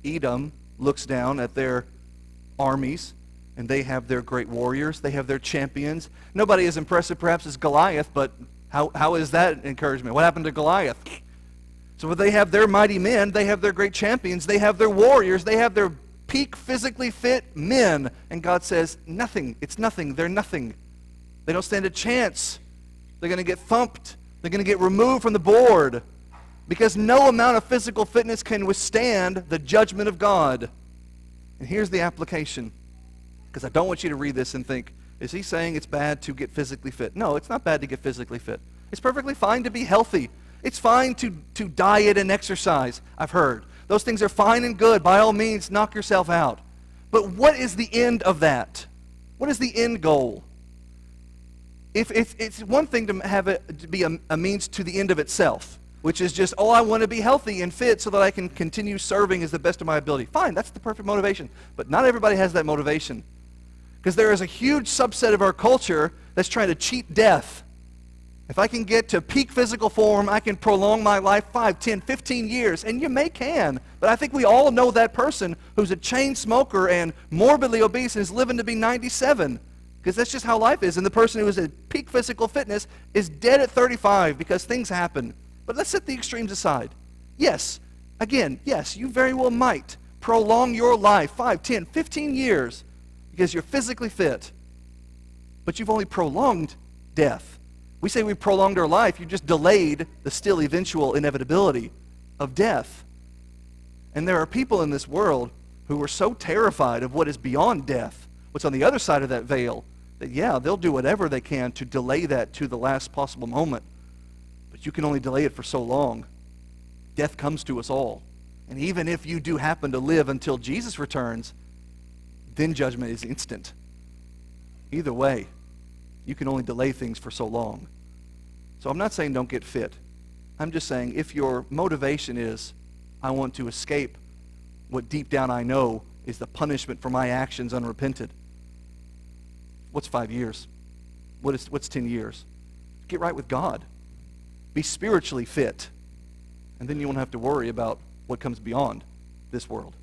Edom looks down at their armies, and they have their great warriors. They have their champions. Nobody as impressive perhaps as Goliath, but how is that encouragement? What happened to Goliath? So they have their mighty men. They have their great champions. They have their warriors. They have their peak physically fit men. And God says, nothing. It's nothing. They're nothing. They don't stand a chance. They're going to get thumped. They're going to get removed from the board because no amount of physical fitness can withstand the judgment of God. And here's the application, because I don't want you to read this and think, is he saying it's bad to get physically fit? No, it's not bad to get physically fit. It's perfectly fine to be healthy. It's fine to diet and exercise, I've heard. Those things are fine and good. By all means, knock yourself out. But what is the end of that? What is the end goal? If it's one thing to have it to be a means to the end of itself, which is just, I want to be healthy and fit so that I can continue serving as the best of my ability. Fine, that's the perfect motivation. But not everybody has that motivation. Because there is a huge subset of our culture that's trying to cheat death. If I can get to peak physical form, I can prolong my life 5, 10, 15 years. And you can. But I think we all know that person who's a chain smoker and morbidly obese and is living to be 97. Because that's just how life is. And the person who is at peak physical fitness is dead at 35 because things happen. But let's set the extremes aside. Yes, you very well might prolong your life 5, 10, 15 years because you're physically fit. But you've only prolonged death. We say we prolonged our life. You just delayed the still eventual inevitability of death. And there are people in this world who are so terrified of what is beyond death, what's on the other side of that veil, that they'll do whatever they can to delay that to the last possible moment. But you can only delay it for so long. Death comes to us all. And even if you do happen to live until Jesus returns, then judgment is instant. Either way, you can only delay things for so long. So I'm not saying don't get fit. I'm just saying if your motivation is, I want to escape what deep down I know is the punishment for my actions unrepented. What's 5 years? What's 10 years? Get right with God. Be spiritually fit. And then you won't have to worry about what comes beyond this world.